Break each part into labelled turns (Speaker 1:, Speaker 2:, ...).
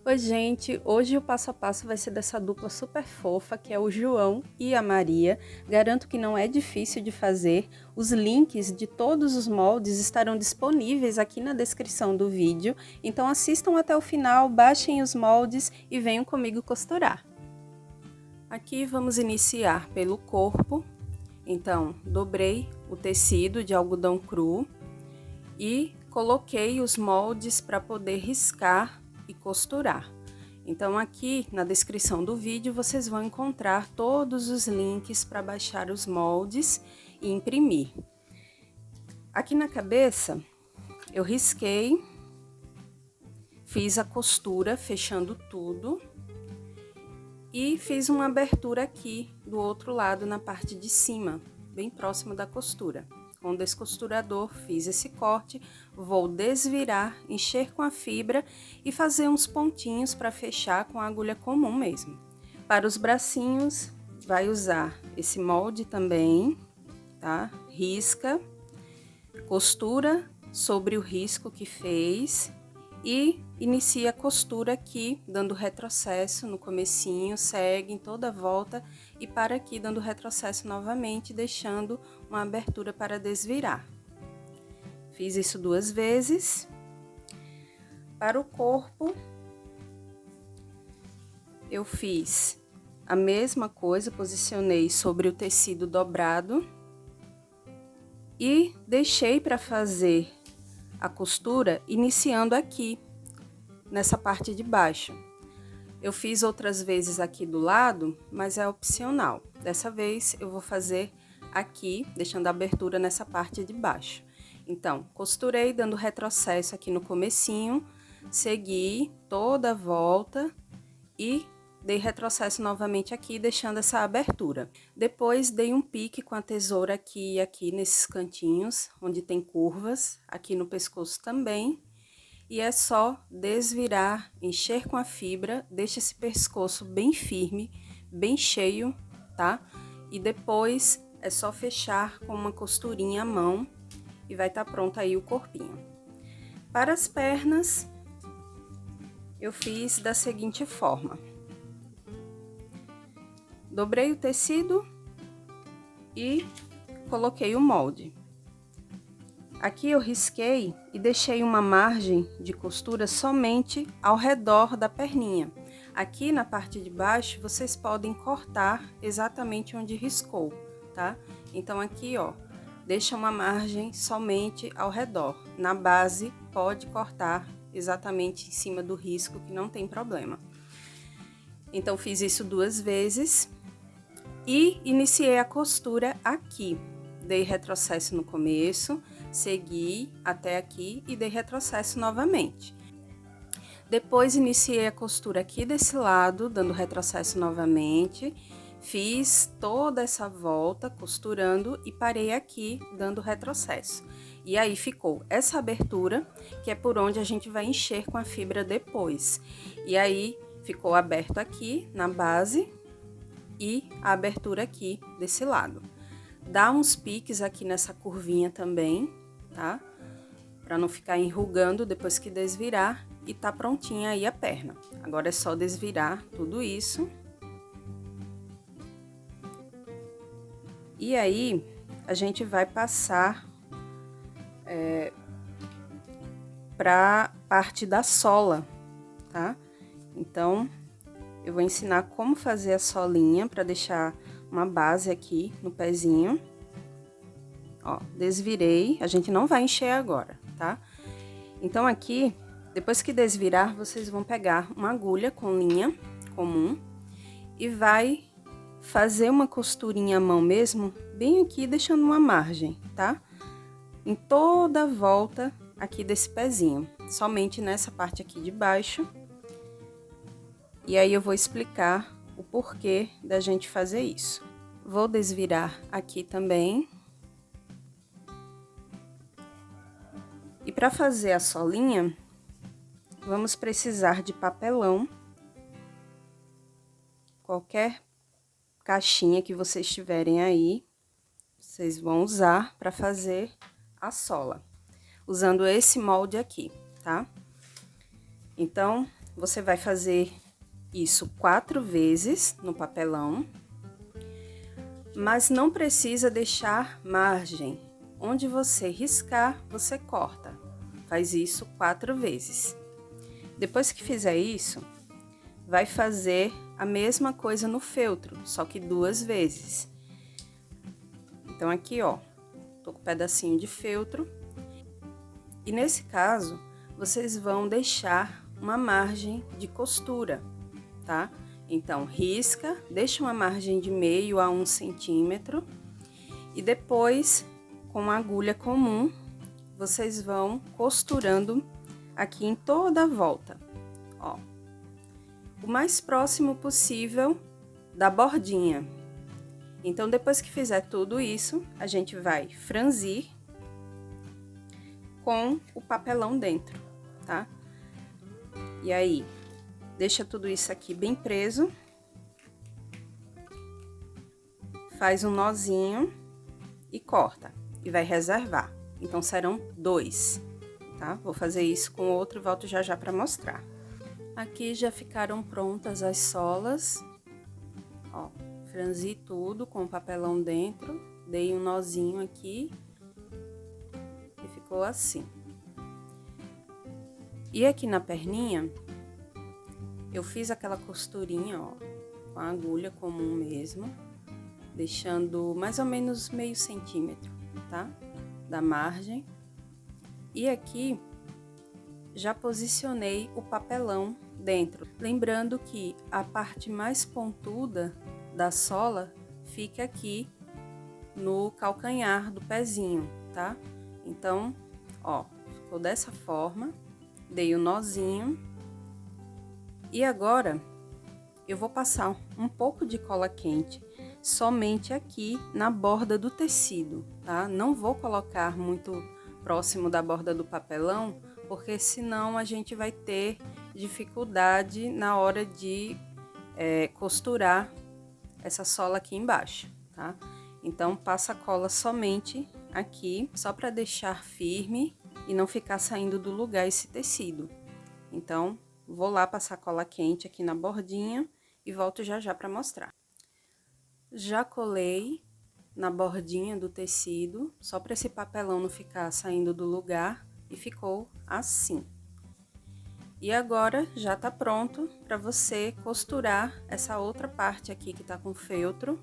Speaker 1: Oi, gente! Hoje o passo a passo vai ser dessa dupla super fofa, que é o João e a Maria. Garanto que não é difícil de fazer. Os links de todos os moldes estarão disponíveis aqui na descrição do vídeo. Então assistam até o final, baixem os moldes e venham comigo costurar. Aqui vamos iniciar pelo corpo. Então, dobrei o tecido de algodão cru e coloquei os moldes para poder riscar e costurar. Então aqui na descrição do vídeo vocês vão encontrar todos os links para baixar os moldes e imprimir. Aqui na cabeça eu risquei, fiz a costura fechando tudo e fiz uma abertura aqui do outro lado na parte de cima, bem próximo da costura. Com o descosturador fiz esse corte, vou desvirar, encher com a fibra e fazer uns pontinhos para fechar com a agulha comum mesmo. Para os bracinhos, vai usar esse molde também, tá? Risca, costura sobre o risco que fez e inicia a costura aqui, dando retrocesso no comecinho, segue em toda a volta e para aqui dando retrocesso novamente, deixando uma abertura para desvirar. Fiz isso 2 vezes. Para o corpo, eu fiz a mesma coisa, posicionei sobre o tecido dobrado e deixei para fazer a costura iniciando aqui, nessa parte de baixo. Eu fiz outras vezes aqui do lado, mas é opcional. Dessa vez eu vou fazer aqui, deixando a abertura nessa parte de baixo. Então, costurei dando retrocesso aqui no comecinho, segui toda a volta e dei retrocesso novamente aqui, deixando essa abertura. Depois dei um pique com a tesoura aqui e aqui nesses cantinhos, onde tem curvas, aqui no pescoço também. E é só desvirar, encher com a fibra, deixa esse pescoço bem firme, bem cheio, tá? E depois é só fechar com uma costurinha à mão e vai estar pronto aí o corpinho. Para as pernas, eu fiz da seguinte forma. Dobrei o tecido e coloquei o molde. Aqui eu risquei e deixei uma margem de costura somente ao redor da perninha. Aqui na parte de baixo vocês podem cortar exatamente onde riscou, tá? Então aqui, ó, deixa uma margem somente ao redor. Na base pode cortar exatamente em cima do risco, que não tem problema. Então fiz isso 2 vezes. E iniciei a costura aqui, dei retrocesso no começo, segui até aqui e dei retrocesso novamente. Depois iniciei a costura aqui desse lado, dando retrocesso novamente, fiz toda essa volta costurando e parei aqui, dando retrocesso. E aí ficou essa abertura, que é por onde a gente vai encher com a fibra depois. E aí ficou aberto aqui na base e a abertura aqui desse lado. Dá uns piques aqui nessa curvinha também, tá? Pra não ficar enrugando depois que desvirar e tá prontinha aí a perna. Agora é só desvirar tudo isso. E aí, a gente vai passar pra parte da sola, tá? Então, eu vou ensinar como fazer a solinha para deixar uma base aqui no pezinho. Ó, desvirei, a gente não vai encher agora, tá? Então aqui, depois que desvirar, vocês vão pegar uma agulha com linha comum e vai fazer uma costurinha à mão mesmo, bem aqui, deixando uma margem, tá? Em toda a volta aqui desse pezinho, somente nessa parte aqui de baixo. E aí eu vou explicar o porquê da gente fazer isso. Vou desvirar aqui também. E para fazer a solinha, vamos precisar de papelão. Qualquer caixinha que vocês tiverem aí, vocês vão usar para fazer a sola. Usando esse molde aqui, tá? Então, você vai fazer isso 4 vezes no papelão, mas não precisa deixar margem. Onde você riscar, você corta. Faz isso 4 vezes. Depois que fizer isso, vai fazer a mesma coisa no feltro, só que 2 vezes. Então aqui, ó, tô com um pedacinho de feltro. E nesse caso, vocês vão deixar uma margem de costura, tá? Então, risca, deixa uma margem de meio a 1 centímetro e depois, com a agulha comum, vocês vão costurando aqui em toda a volta, ó, o mais próximo possível da bordinha. Então, depois que fizer tudo isso, a gente vai franzir com o papelão dentro, tá? E aí, deixa tudo isso aqui bem preso. Faz um nozinho e corta. E vai reservar. Então, serão 2, tá? Vou fazer isso com outro e volto já já para mostrar. Aqui já ficaram prontas as solas. Ó, franzi tudo com o papelão dentro. Dei um nozinho aqui. E ficou assim. E aqui na perninha, eu fiz aquela costurinha, ó, com a agulha comum mesmo, deixando mais ou menos meio centímetro, tá? Da margem. E aqui, já posicionei o papelão dentro. Lembrando que a parte mais pontuda da sola fica aqui no calcanhar do pezinho, tá? Então, ó, ficou dessa forma, dei o nozinho. E agora, eu vou passar um pouco de cola quente somente aqui na borda do tecido, tá? Não vou colocar muito próximo da borda do papelão, porque senão a gente vai ter dificuldade na hora de costurar essa sola aqui embaixo, tá? Então, passa a cola somente aqui, só para deixar firme e não ficar saindo do lugar esse tecido. Então, vou lá passar cola quente aqui na bordinha e volto já já para mostrar. Já colei na bordinha do tecido, só para esse papelão não ficar saindo do lugar, e ficou assim. E agora já tá pronto para você costurar essa outra parte aqui que tá com feltro.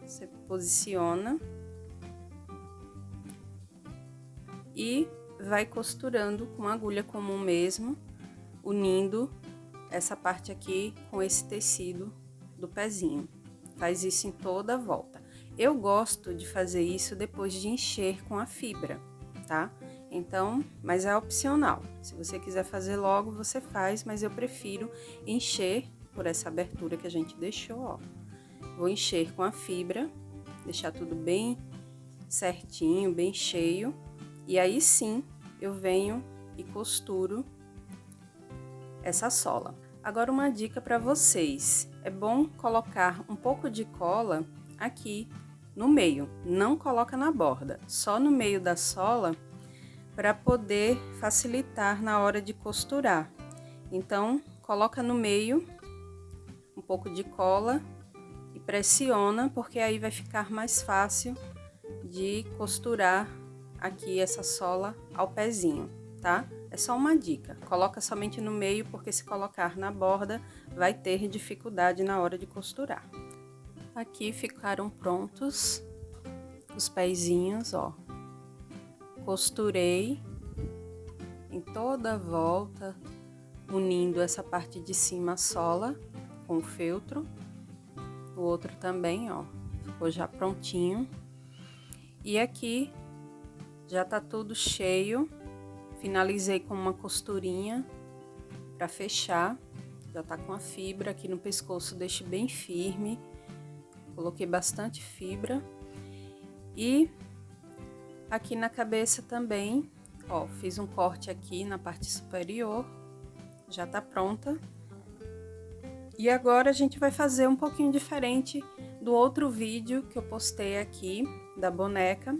Speaker 1: Você posiciona e vai costurando com agulha comum mesmo, unindo essa parte aqui com esse tecido do pezinho. Faz isso em toda a volta. Eu gosto de fazer isso depois de encher com a fibra, tá? Então, mas é opcional. Se você quiser fazer logo, você faz, mas eu prefiro encher por essa abertura que a gente deixou, ó. Vou encher com a fibra, deixar tudo bem certinho, bem cheio. E aí sim, eu venho e costuro essa sola. Agora uma dica para vocês, é bom colocar um pouco de cola aqui no meio, não coloca na borda, só no meio da sola para poder facilitar na hora de costurar. Então, coloca no meio um pouco de cola e pressiona, porque aí vai ficar mais fácil de costurar aqui essa sola ao pezinho, tá? É só uma dica, coloca somente no meio, porque se colocar na borda, vai ter dificuldade na hora de costurar. Aqui ficaram prontos os pezinhos, ó. Costurei em toda a volta, unindo essa parte de cima a sola com o feltro. O outro também, ó, ficou já prontinho. E aqui já tá tudo cheio. Finalizei com uma costurinha para fechar. Já tá com a fibra aqui no pescoço, deixe bem firme. Coloquei bastante fibra. E aqui na cabeça também, ó, fiz um corte aqui na parte superior. Já tá pronta. E agora a gente vai fazer um pouquinho diferente do outro vídeo que eu postei aqui da boneca.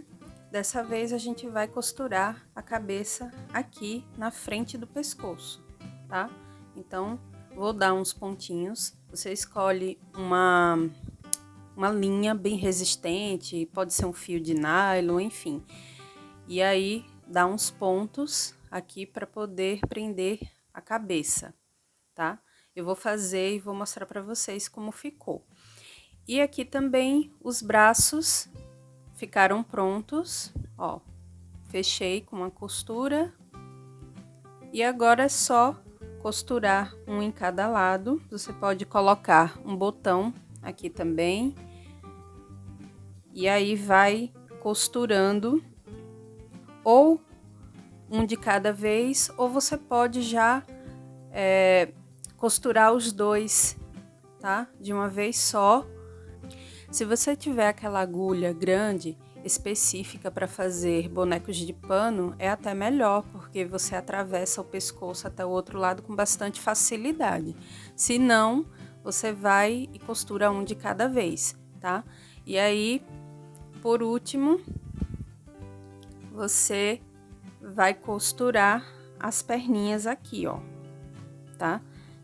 Speaker 1: Dessa vez a gente vai costurar a cabeça aqui na frente do pescoço, tá? Então, vou dar uns pontinhos. Você escolhe uma linha bem resistente, pode ser um fio de nylon, enfim. E aí, dá uns pontos aqui para poder prender a cabeça, tá? Eu vou fazer e vou mostrar para vocês como ficou. E aqui também os braços ficaram prontos, ó. Fechei com uma costura. E agora é só costurar um em cada lado. Você pode colocar um botão aqui também. E aí vai costurando ou um de cada vez, ou você pode já costurar os dois, tá? De uma vez só. Se você tiver aquela agulha grande, específica para fazer bonecos de pano, é até melhor, porque você atravessa o pescoço até o outro lado com bastante facilidade. Se não, você vai e costura um de cada vez, tá? E aí, por último, você vai costurar as perninhas aqui, ó, tá?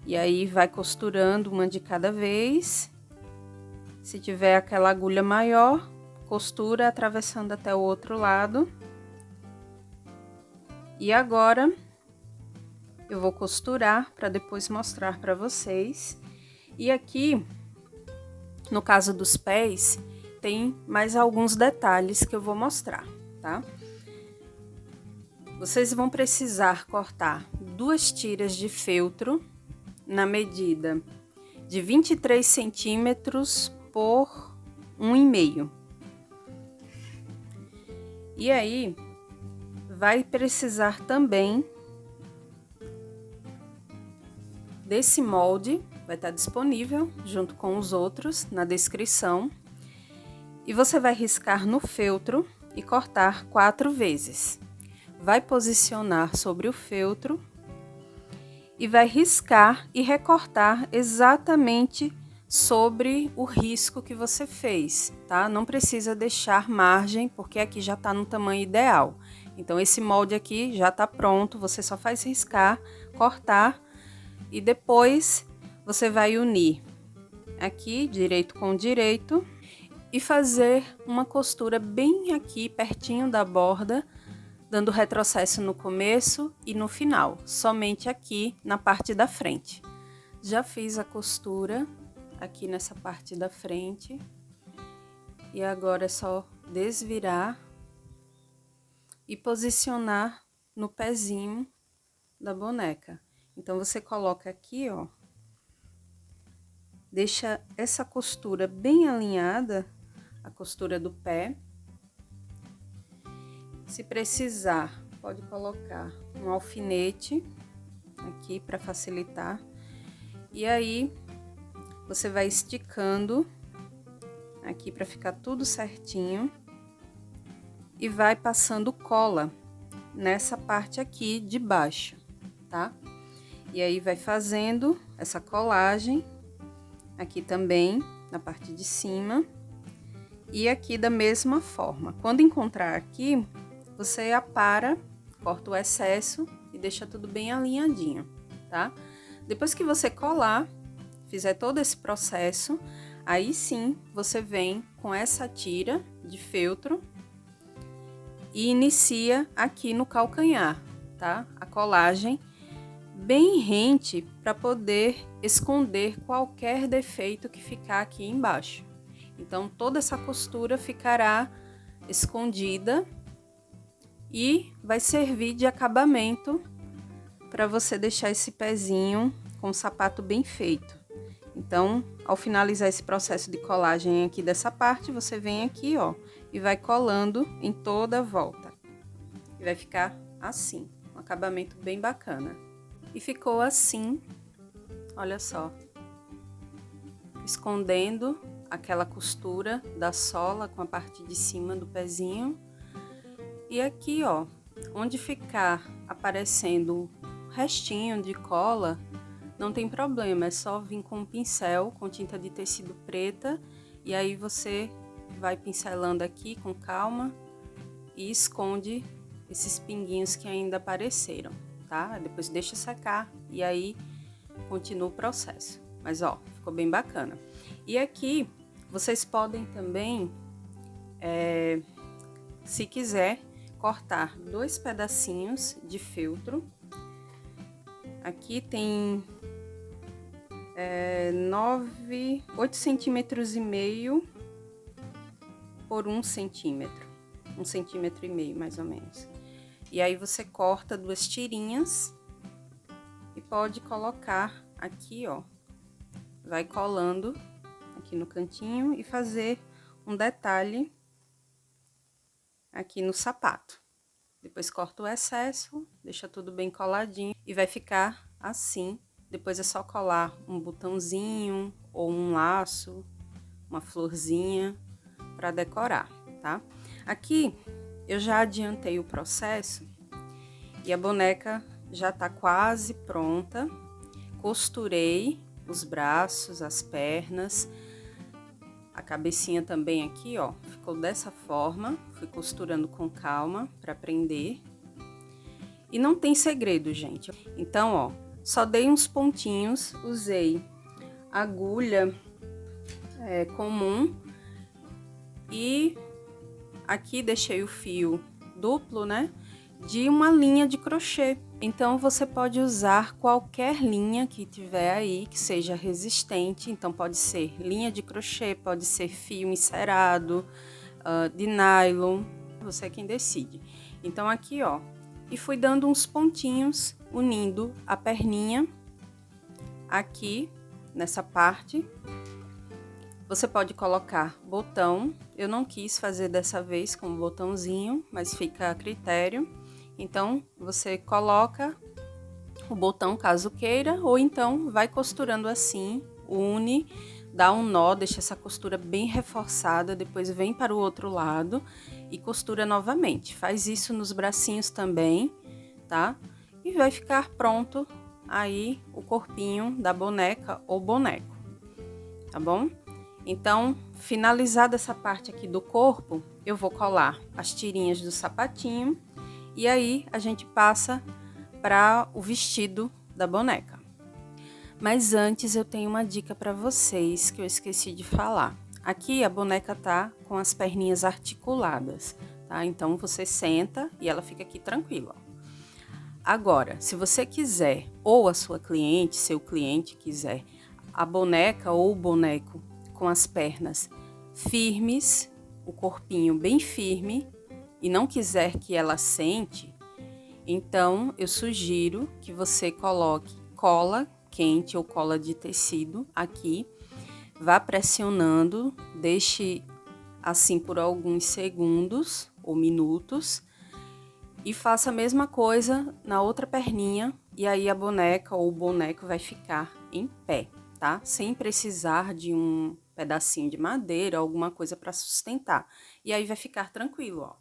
Speaker 1: E aí vai costurando uma de cada vez. Se tiver aquela agulha maior, costura atravessando até o outro lado. E agora eu vou costurar para depois mostrar para vocês. E aqui, no caso dos pés, tem mais alguns detalhes que eu vou mostrar, tá? Vocês vão precisar cortar 2 tiras de feltro na medida de 23 centímetros por 1,5. E aí, vai precisar também desse molde, vai estar disponível junto com os outros na descrição. E você vai riscar no feltro e cortar 4 vezes. Vai posicionar sobre o feltro e vai riscar e recortar exatamente sobre o risco que você fez, tá? Não precisa deixar margem, porque aqui já tá no tamanho ideal. Então, esse molde aqui já tá pronto, você só faz riscar, cortar e depois você vai unir aqui, direito com direito, e fazer uma costura bem aqui, pertinho da borda, dando retrocesso no começo e no final, somente aqui na parte da frente. Já fiz a costura aqui nessa parte da frente e agora é só desvirar e posicionar no pezinho da boneca. Então você coloca aqui, ó, deixa essa costura bem alinhada, a costura do pé. Se precisar, pode colocar um alfinete aqui para facilitar. E aí você vai esticando aqui para ficar tudo certinho e vai passando cola nessa parte aqui de baixo, tá? E aí vai fazendo essa colagem aqui também na parte de cima e aqui da mesma forma. Quando encontrar aqui, você apara, corta o excesso e deixa tudo bem alinhadinho, tá? Depois que você colar, fizer todo esse processo, aí sim você vem com essa tira de feltro e inicia aqui no calcanhar, tá? A colagem bem rente para poder esconder qualquer defeito que ficar aqui embaixo. Então, toda essa costura ficará escondida e vai servir de acabamento para você deixar esse pezinho com o sapato bem feito. Então, ao finalizar esse processo de colagem aqui dessa parte, você vem aqui, ó, e vai colando em toda a volta. E vai ficar assim, um acabamento bem bacana. E ficou assim, olha só, escondendo aquela costura da sola com a parte de cima do pezinho. E aqui, ó, onde ficar aparecendo um restinho de cola, não tem problema, é só vir com um pincel com tinta de tecido preta e aí você vai pincelando aqui com calma e esconde esses pinguinhos que ainda apareceram, tá? Depois deixa secar e aí continua o processo. Mas ó, ficou bem bacana. E aqui vocês podem também, se quiser, cortar 2 pedacinhos de feltro. Aqui tem 8 centímetros e meio por 1 centímetro, 1,5 centímetro mais ou menos. E aí você corta 2 tirinhas e pode colocar aqui, ó, vai colando aqui no cantinho e fazer um detalhe aqui no sapato. Depois corta o excesso, deixa tudo bem coladinho e vai ficar assim. Depois é só colar um botãozinho ou um laço, uma florzinha para decorar, tá? Aqui eu já adiantei o processo e a boneca já tá quase pronta. Costurei os braços, as pernas, a cabecinha também aqui, ó, ficou dessa forma. Fui costurando com calma para prender. E não tem segredo, gente. Então, ó, só dei uns pontinhos, usei agulha comum e aqui deixei o fio duplo, né, de uma linha de crochê. Então você pode usar qualquer linha que tiver aí que seja resistente. Então pode ser linha de crochê, pode ser fio encerado, de nylon, você é quem decide. Então aqui, ó, e fui dando uns pontinhos unindo a perninha aqui nessa parte. Você pode colocar botão, eu não quis fazer dessa vez com botãozinho, mas fica a critério. Então você coloca o botão caso queira, ou então vai costurando assim, une, dá um nó, deixa essa costura bem reforçada, depois vem para o outro lado e costura novamente. Faz isso nos bracinhos também, tá? E vai ficar pronto aí o corpinho da boneca ou boneco, tá bom? Então, finalizada essa parte aqui do corpo, eu vou colar as tirinhas do sapatinho e aí a gente passa para o vestido da boneca. Mas antes eu tenho uma dica para vocês que eu esqueci de falar. Aqui a boneca tá com as perninhas articuladas, tá? Então você senta e ela fica aqui tranquila. Agora, se você quiser, ou a sua cliente, seu cliente quiser, a boneca ou o boneco com as pernas firmes, o corpinho bem firme, e não quiser que ela sente, então eu sugiro que você coloque cola quente ou cola de tecido aqui, vá pressionando, deixe assim por alguns segundos ou minutos e faça a mesma coisa na outra perninha, e aí a boneca ou o boneco vai ficar em pé, tá? Sem precisar de um pedacinho de madeira, alguma coisa para sustentar. E aí vai ficar tranquilo, ó,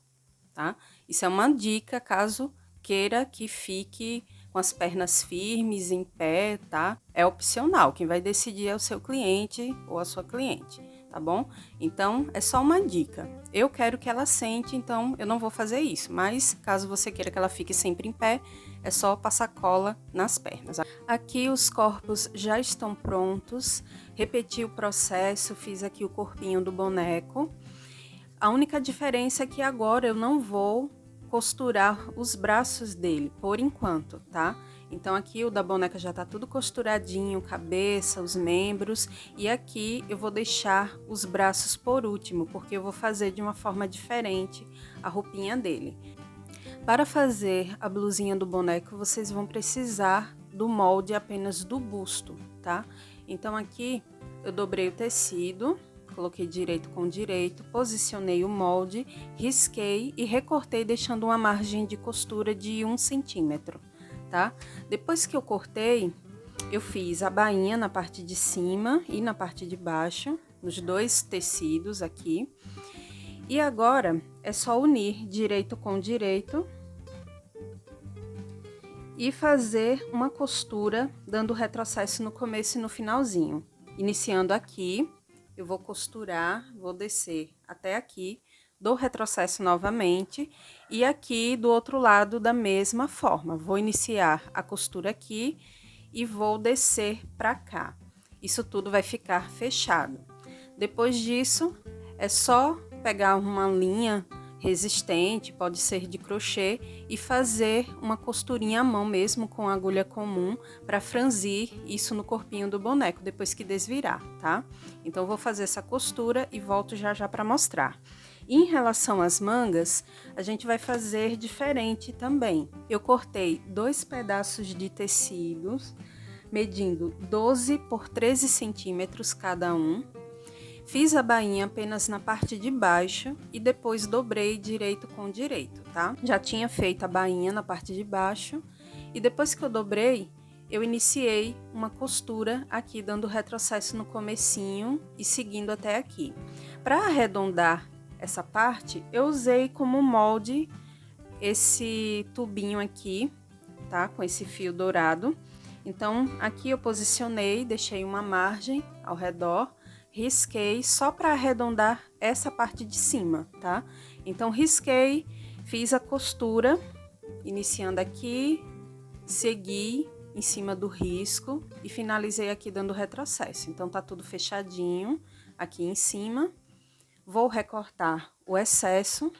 Speaker 1: tá? Isso é uma dica caso queira que fique com as pernas firmes, em pé, tá? É opcional, quem vai decidir é o seu cliente ou a sua cliente, tá bom? Então, é só uma dica. Eu quero que ela sente, então eu não vou fazer isso, mas caso você queira que ela fique sempre em pé, é só passar cola nas pernas. Aqui os corpos já estão prontos, repeti o processo, fiz aqui o corpinho do boneco. A única diferença é que agora eu não vou costurar os braços dele, por enquanto, tá? Então aqui o da boneca já tá tudo costuradinho, cabeça, os membros, e aqui eu vou deixar os braços por último, porque eu vou fazer de uma forma diferente a roupinha dele. Para fazer a blusinha do boneco, vocês vão precisar do molde apenas do busto, tá? Então aqui eu dobrei o tecido, coloquei direito com direito, posicionei o molde, risquei e recortei deixando uma margem de costura de 1 centímetro, tá? Depois que eu cortei, eu fiz a bainha na parte de cima e na parte de baixo, nos dois tecidos aqui. E agora é só unir direito com direito e fazer uma costura dando retrocesso no começo e no finalzinho. Iniciando aqui, eu vou costurar, vou descer até aqui, dou retrocesso novamente e aqui do outro lado da mesma forma. Vou iniciar a costura aqui e vou descer para cá. Isso tudo vai ficar fechado. Depois disso, é só pegar uma linha resistente, pode ser de crochê, e fazer uma costurinha à mão mesmo com agulha comum para franzir isso no corpinho do boneco depois que desvirar, tá? Então, eu vou fazer essa costura e volto já já para mostrar. Em relação às mangas, a gente vai fazer diferente também. Eu cortei 2 pedaços de tecidos, medindo 12 por 13 centímetros cada um. Fiz a bainha apenas na parte de baixo e depois dobrei direito com direito, tá? Já tinha feito a bainha na parte de baixo e depois que eu dobrei, eu iniciei uma costura aqui, dando retrocesso no comecinho e seguindo até aqui. Para arredondar essa parte, eu usei como molde esse tubinho aqui, tá? Com esse fio dourado. Então, aqui eu posicionei, deixei uma margem ao redor, risquei só para arredondar essa parte de cima, tá? Então, risquei, fiz a costura, iniciando aqui, segui em cima do risco e finalizei aqui dando retrocesso. Então, tá tudo fechadinho aqui em cima. Vou recortar o excesso.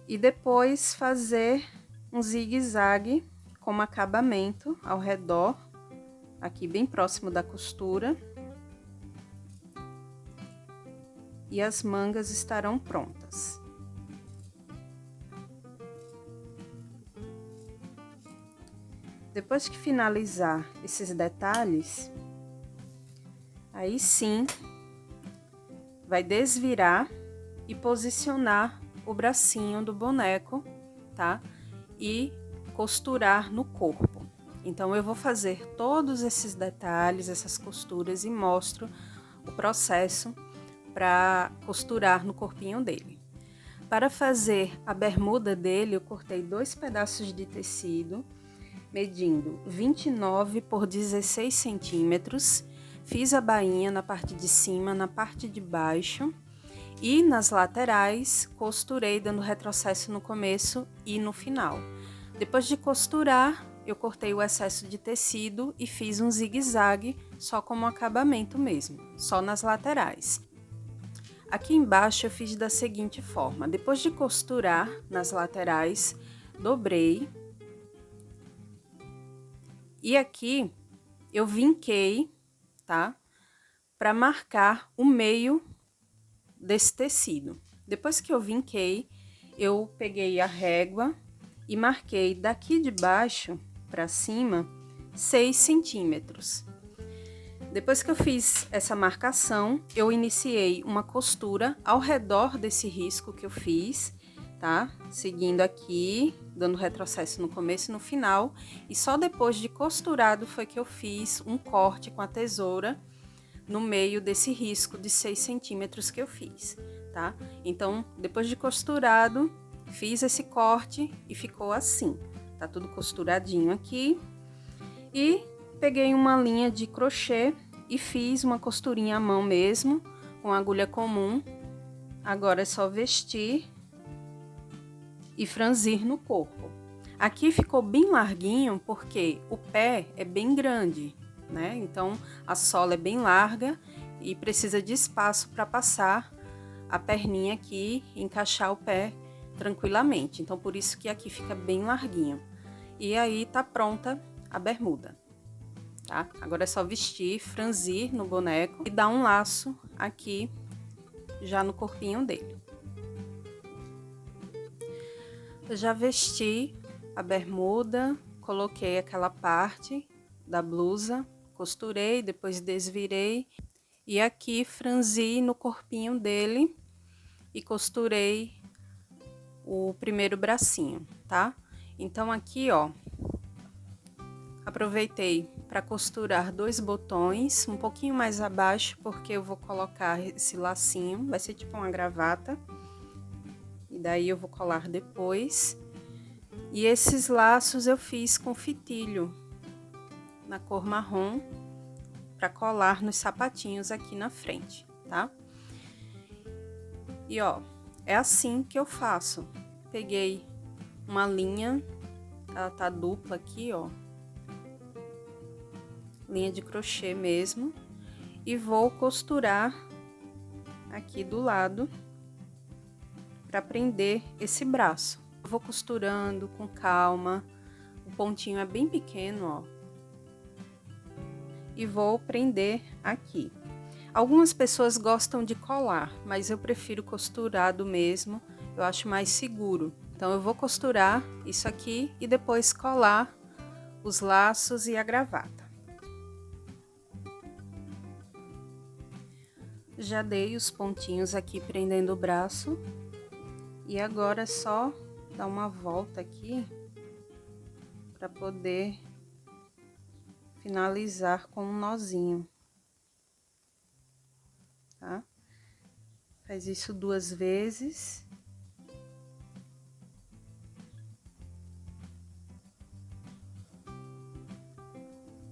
Speaker 1: E depois fazer um zigue-zague como acabamento ao redor, aqui bem próximo da costura. E as mangas estarão prontas. Depois que finalizar esses detalhes, aí sim, vai desvirar e posicionar o bracinho do boneco, tá? E costurar no corpo. Então, eu vou fazer todos esses detalhes, essas costuras e mostro o processo para costurar no corpinho dele. Para fazer a bermuda dele, eu cortei 2 pedaços de tecido, medindo 29 por 16 centímetros. Fiz a bainha na parte de cima, na parte de baixo. E nas laterais, costurei dando retrocesso no começo e no final. Depois de costurar, eu cortei o excesso de tecido e fiz um zigue-zague só como acabamento mesmo, só nas laterais. Aqui embaixo eu fiz da seguinte forma: depois de costurar nas laterais, dobrei. E aqui eu vinquei, tá? Para marcar o meio desse tecido. Depois que eu vinquei, eu peguei a régua e marquei daqui de baixo para cima 6 centímetros. Depois que eu fiz essa marcação, eu iniciei uma costura ao redor desse risco que eu fiz, tá? Seguindo aqui, dando retrocesso no começo e no final, e só depois de costurado foi que eu fiz um corte com a tesoura no meio desse risco de 6 centímetros que eu fiz, tá? Então, depois de costurado, fiz esse corte e ficou assim. Tá tudo costuradinho aqui. E peguei uma linha de crochê e fiz uma costurinha à mão mesmo, com agulha comum. Agora é só vestir e franzir no corpo. Aqui ficou bem larguinho porque o pé é bem grande, né? Então, a sola é bem larga e precisa de espaço para passar a perninha aqui e encaixar o pé tranquilamente. Então, por isso que aqui fica bem larguinho. E aí, tá pronta a bermuda, tá? Agora é só vestir, franzir no boneco e dar um laço aqui já no corpinho dele. Eu já vesti a bermuda, coloquei aquela parte da blusa, costurei, depois desvirei e aqui franzi no corpinho dele e costurei o primeiro bracinho, tá? Então aqui, ó, aproveitei para costurar 2 botões, um pouquinho mais abaixo, porque eu vou colocar esse lacinho, vai ser tipo uma gravata, e daí eu vou colar depois. E esses laços eu fiz com fitilho na cor marrom para colar nos sapatinhos aqui na frente, tá? E ó, é assim que eu faço. Peguei uma linha, ela tá dupla aqui, ó. Linha de crochê mesmo. E vou costurar aqui do lado para prender esse braço. Eu vou costurando com calma. O pontinho é bem pequeno, ó. E vou prender aqui. Algumas pessoas gostam de colar, mas eu prefiro costurado mesmo, eu acho mais seguro. Então eu vou costurar isso aqui e depois colar os laços e a gravata. Já dei os pontinhos aqui prendendo o braço. E agora é só dar uma volta aqui para poder finalizar com um nozinho. Tá? Faz isso 2 vezes.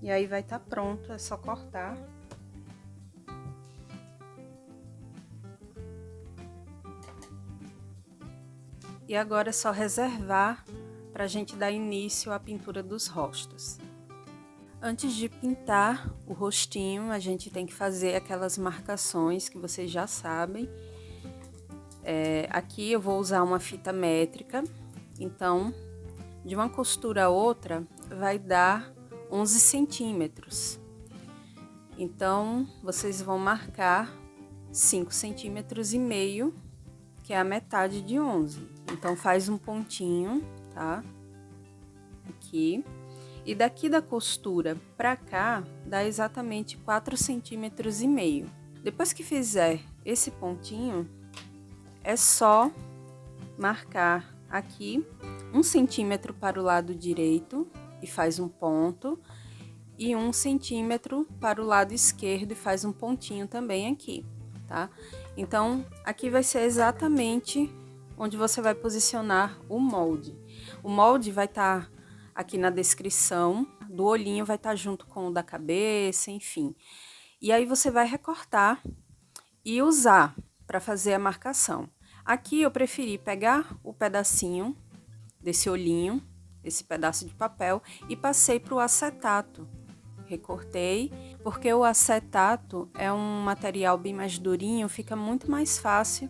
Speaker 1: E aí vai estar pronto, é só cortar. E agora é só reservar para a gente dar início à pintura dos rostos. Antes de pintar o rostinho, a gente tem que fazer aquelas marcações que vocês já sabem. Aqui eu vou usar uma fita métrica, então de uma costura a outra vai dar 11 centímetros. Então vocês vão marcar 5,5 centímetros, que é a metade de 11. Então faz um pontinho, tá? Aqui. E daqui da costura pra cá, dá exatamente 4,5 centímetros. Depois que fizer esse pontinho, é só marcar aqui 1 centímetro para o lado direito e faz um ponto, e 1 centímetro para o lado esquerdo e faz um pontinho também aqui, tá? Então, aqui vai ser exatamente onde você vai posicionar o molde. O molde vai estar aqui na descrição, do olhinho vai estar junto com o da cabeça, enfim. E aí você vai recortar e usar para fazer a marcação. Aqui eu preferi pegar o pedacinho desse olhinho, esse pedaço de papel, e passei para o acetato. Recortei, porque o acetato é um material bem mais durinho, fica muito mais fácil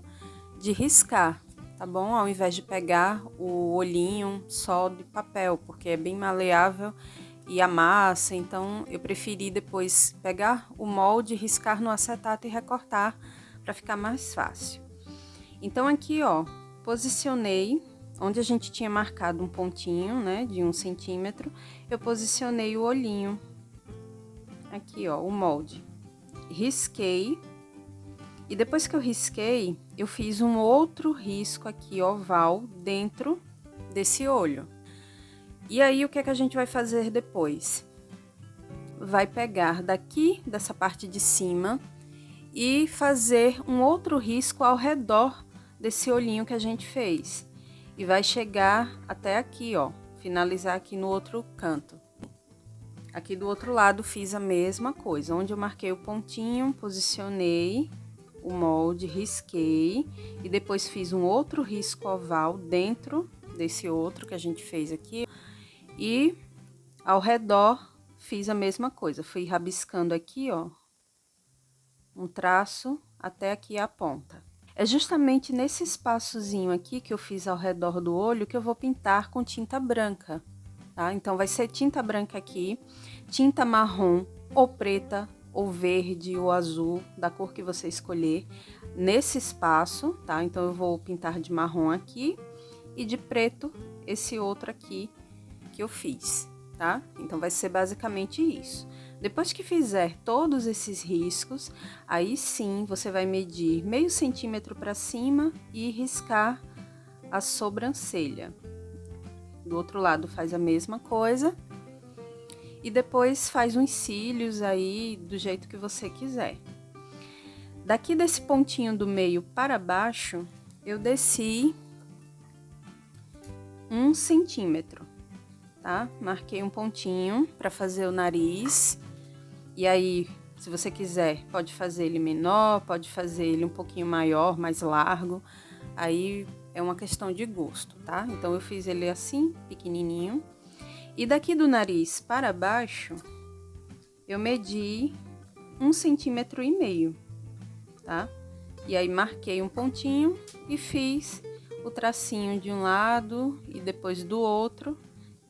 Speaker 1: de riscar, tá bom? Ao invés de pegar o olhinho só de papel, porque é bem maleável e amassa, então eu preferi depois pegar o molde, riscar no acetato e recortar para ficar mais fácil. Então aqui, ó, posicionei onde a gente tinha marcado um pontinho, né, de 1 centímetro, eu posicionei o olhinho. Aqui, ó, o molde. Risquei. E depois que eu risquei, eu fiz um outro risco aqui, oval, dentro desse olho. E aí, o que é que a gente vai fazer depois? Vai pegar daqui, dessa parte de cima, e fazer um outro risco ao redor desse olhinho que a gente fez. E vai chegar até aqui, ó, finalizar aqui no outro canto. Aqui do outro lado fiz a mesma coisa, onde eu marquei o pontinho, posicionei o molde, risquei e depois fiz um outro risco oval dentro desse outro que a gente fez aqui. E ao redor fiz a mesma coisa, fui rabiscando aqui, ó, um traço até aqui a ponta. É justamente nesse espaçozinho aqui que eu fiz ao redor do olho que eu vou pintar com tinta branca, tá? Então vai ser tinta branca aqui, tinta marrom ou preta ou verde ou azul, da cor que você escolher, nesse espaço, tá? Então eu vou pintar de marrom aqui e de preto esse outro aqui que eu fiz, tá? Então vai ser basicamente isso. Depois que fizer todos esses riscos, aí sim você vai medir meio centímetro para cima e riscar a sobrancelha. Do outro lado faz a mesma coisa. E depois faz uns cílios aí do jeito que você quiser. Daqui desse pontinho do meio para baixo, eu desci 1 centímetro, tá? Marquei um pontinho para fazer o nariz. E aí, se você quiser, pode fazer ele menor, pode fazer ele um pouquinho maior, mais largo. Aí é uma questão de gosto, tá? Então eu fiz ele assim, pequenininho. E daqui do nariz para baixo, eu medi 1,5 cm, tá? E aí marquei um pontinho e fiz o tracinho de um lado e depois do outro,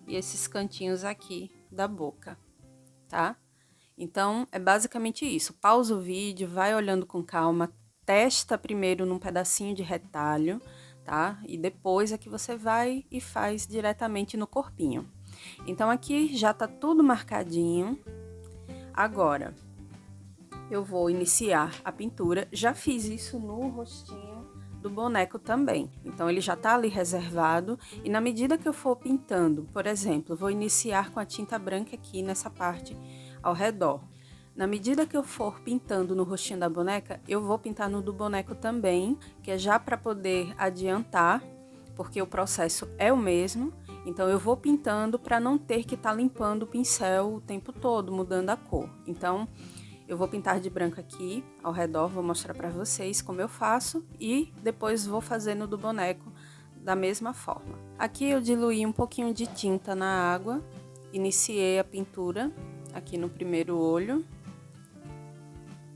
Speaker 1: e esses cantinhos aqui da boca, tá? Então, é basicamente isso. Pausa o vídeo, vai olhando com calma, testa primeiro num pedacinho de retalho, tá? E depois é que você vai e faz diretamente no corpinho. Então, aqui já tá tudo marcadinho. Agora, eu vou iniciar a pintura. Já fiz isso no rostinho do boneco também. Então, ele já tá ali reservado. E na medida que eu for pintando, por exemplo, vou iniciar com a tinta branca aqui nessa parte ao redor. Na medida que eu for pintando no rostinho da boneca, eu vou pintar no do boneco também, que é já para poder adiantar, porque o processo é o mesmo. Então, eu vou pintando para não ter que estar limpando o pincel o tempo todo, mudando a cor. Então, eu vou pintar de branco aqui ao redor, vou mostrar para vocês como eu faço e depois vou fazer no do boneco da mesma forma. Aqui eu diluí um pouquinho de tinta na água, iniciei a pintura aqui no primeiro olho.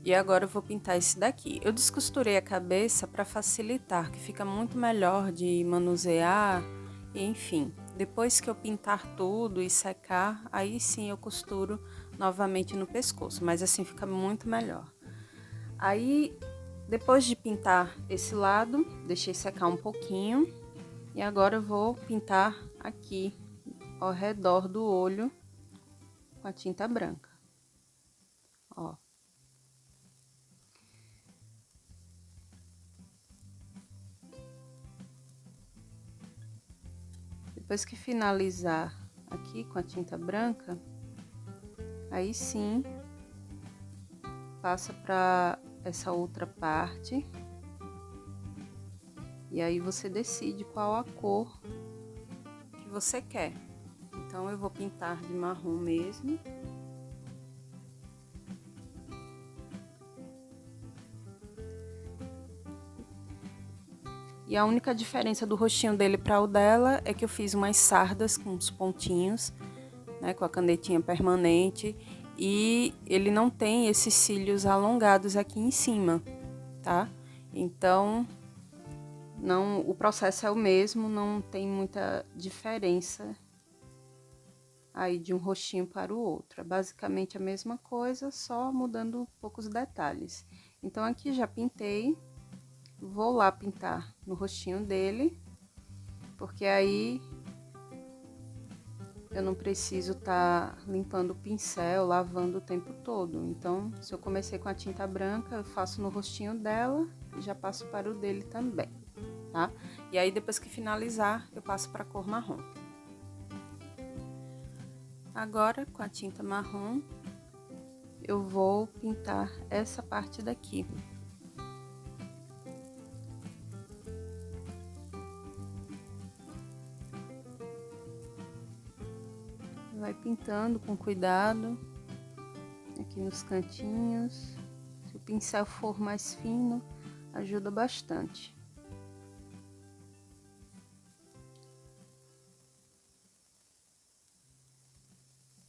Speaker 1: E agora eu vou pintar esse daqui. Eu descosturei a cabeça para facilitar, que fica muito melhor de manusear, enfim. Depois que eu pintar tudo e secar, aí sim eu costuro novamente no pescoço, mas assim fica muito melhor. Aí, depois de pintar esse lado, deixei secar um pouquinho. E agora eu vou pintar aqui ao redor do olho com a tinta branca, ó. Depois que finalizar aqui com a tinta branca, aí sim passa para essa outra parte. E aí você decide qual a cor que você quer. Então eu vou pintar de marrom mesmo. E a única diferença do rostinho dele para o dela é que eu fiz umas sardas com os pontinhos, né, com a canetinha permanente, e ele não tem esses cílios alongados aqui em cima, tá? Então, não, o processo é o mesmo, não tem muita diferença aí de um rostinho para o outro. É basicamente a mesma coisa, só mudando poucos detalhes. Então, aqui já pintei. Vou lá pintar no rostinho dele, porque aí eu não preciso estar limpando o pincel, lavando o tempo todo. Então, se eu comecei com a tinta branca, eu faço no rostinho dela e já passo para o dele também, tá? E aí, depois que finalizar, eu passo para a cor marrom. Agora, com a tinta marrom, eu vou pintar essa parte daqui. Vai pintando com cuidado aqui nos cantinhos. Se o pincel for mais fino, ajuda bastante.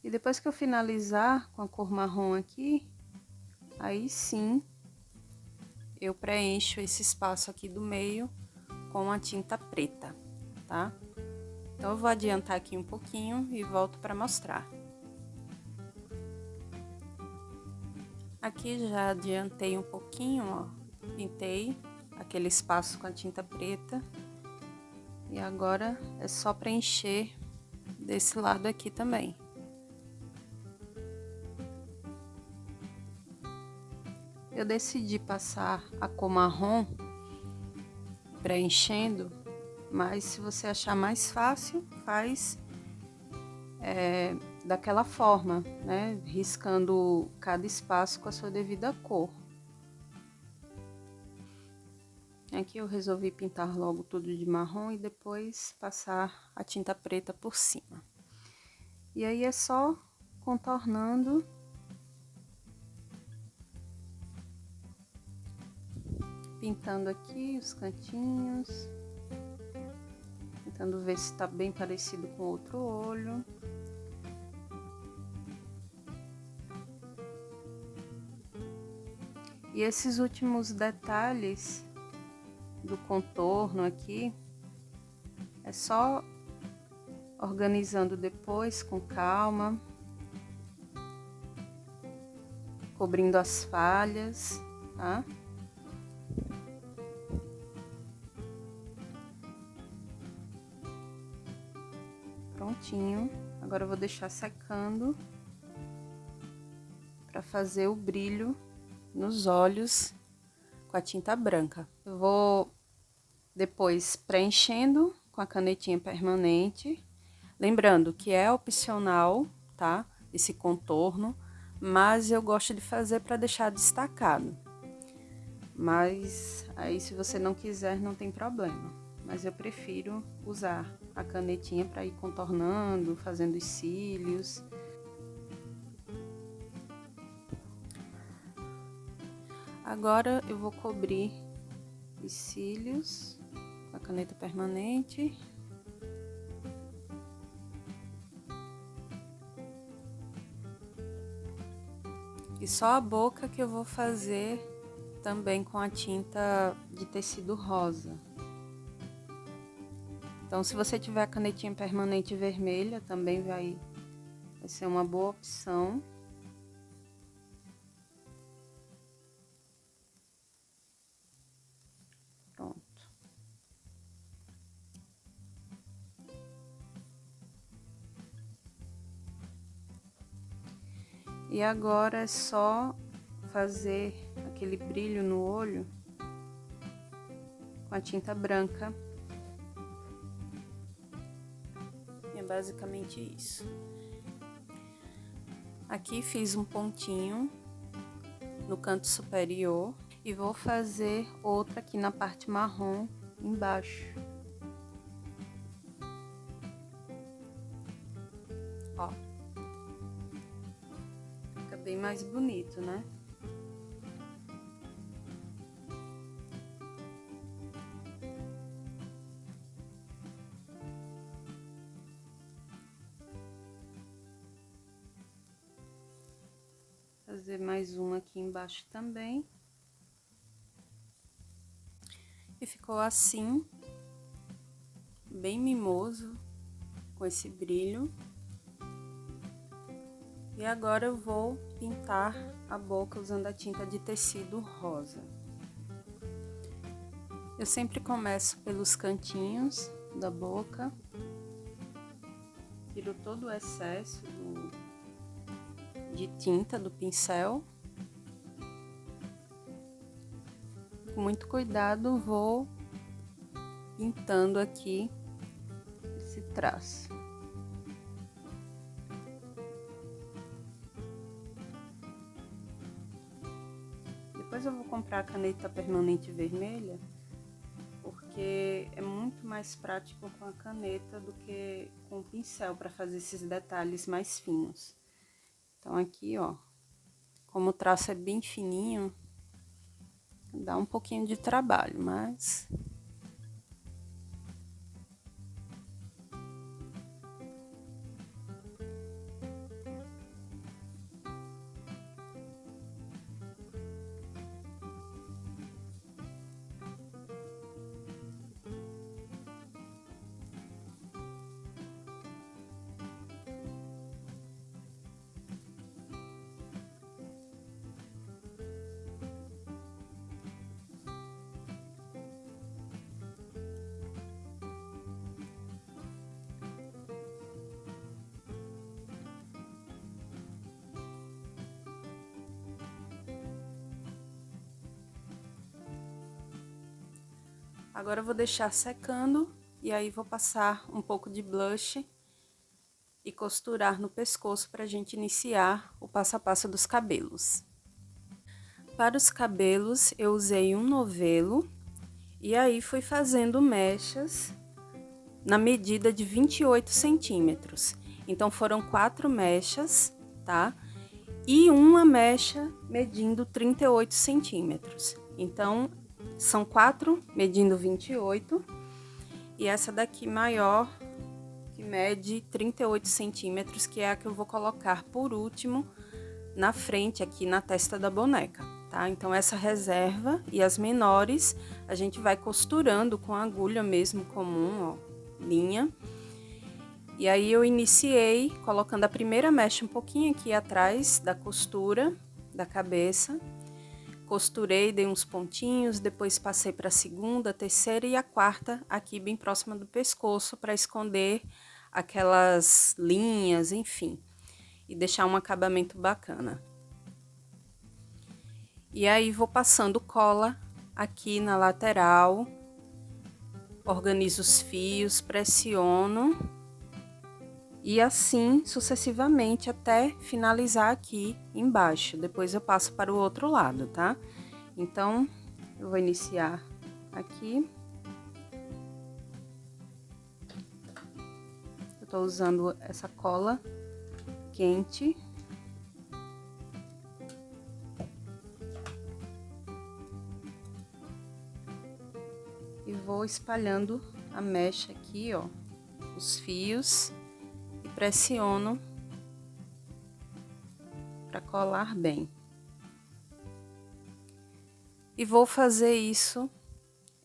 Speaker 1: E depois que eu finalizar com a cor marrom aqui, aí sim eu preencho esse espaço aqui do meio com a tinta preta, tá? Então eu vou adiantar aqui um pouquinho e volto para mostrar. Aqui já adiantei um pouquinho, ó, pintei aquele espaço com a tinta preta. E agora é só preencher desse lado aqui também. Eu decidi passar a cor marrom preenchendo, mas se você achar mais fácil, faz daquela forma, né? Riscando cada espaço com a sua devida cor. Aqui eu resolvi pintar logo tudo de marrom e depois passar a tinta preta por cima. E aí é só contornando. Pintando aqui os cantinhos. Tentando ver se tá bem parecido com outro olho. E esses últimos detalhes do contorno aqui, é só organizando depois com calma, cobrindo as falhas, tá? Prontinho. Agora eu vou deixar secando para fazer o brilho nos olhos com a tinta branca. Eu vou depois preenchendo com a canetinha permanente, lembrando que é opcional, tá? Esse contorno, mas eu gosto de fazer para deixar destacado. Mas aí, se você não quiser, não tem problema. Mas eu prefiro usar a canetinha para ir contornando, fazendo os cílios. Agora eu vou cobrir os cílios com a caneta permanente. E só a boca que eu vou fazer também com a tinta de tecido rosa. Então, se você tiver a canetinha permanente vermelha, também vai ser uma boa opção. Pronto. E agora é só fazer aquele brilho no olho com a tinta branca. E é basicamente isso. Aqui fiz um pontinho no canto superior e vou fazer outra aqui na parte marrom embaixo. Ó. Fica bem mais bonito, né? Fazer mais um aqui embaixo também. E ficou assim, bem mimoso, com esse brilho. E agora eu vou pintar a boca usando a tinta de tecido rosa. Eu sempre começo pelos cantinhos da boca. Tiro todo o excesso de tinta do pincel. Com muito cuidado vou pintando aqui esse traço. Depois eu vou comprar a caneta permanente vermelha, porque é muito mais prático com a caneta do que com o pincel para fazer esses detalhes mais finos. Então aqui, ó, como o traço é bem fininho, dá um pouquinho de trabalho, mas agora eu vou deixar secando e aí vou passar um pouco de blush e costurar no pescoço para a gente iniciar o passo a passo dos cabelos. Para os cabelos eu usei um novelo e aí fui fazendo mechas na medida de 28 centímetros. Então foram 4 mechas, tá? E uma mecha medindo 38 centímetros. Então são 4 medindo 28. e essa daqui maior, que mede 38 centímetros, que é a que eu vou colocar por último na frente, aqui na testa da boneca, tá? Então, essa reserva e as menores a gente vai costurando com a agulha mesmo comum, ó, linha. E aí, eu iniciei colocando a primeira mecha um pouquinho aqui atrás da costura da cabeça. Costurei, dei uns pontinhos, depois passei para a segunda, terceira e a quarta aqui bem próxima do pescoço para esconder aquelas linhas, enfim, e deixar um acabamento bacana. E aí vou passando cola aqui na lateral, organizo os fios, pressiono e assim sucessivamente até finalizar aqui embaixo. Depois eu passo para o outro lado, tá? Então, eu vou iniciar aqui. Eu tô usando essa cola quente. E vou espalhando a mecha aqui, ó, os fios, e pressiono para colar bem. E vou fazer isso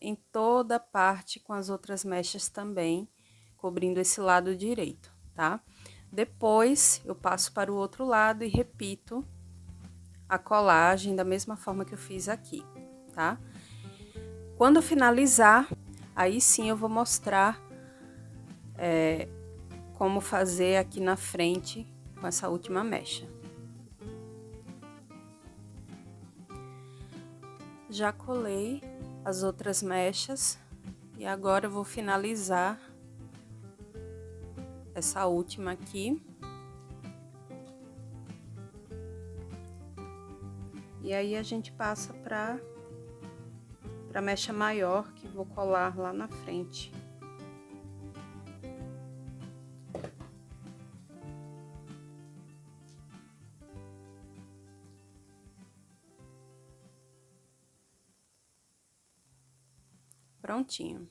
Speaker 1: em toda a parte com as outras mechas também, cobrindo esse lado direito, tá? Depois, eu passo para o outro lado e repito a colagem da mesma forma que eu fiz aqui, tá? Quando eu finalizar, aí sim eu vou mostrar como fazer aqui na frente com essa última mecha. Já colei as outras mechas e agora eu vou finalizar essa última aqui. E aí a gente passa para a mecha maior que vou colar lá na frente. Prontinho.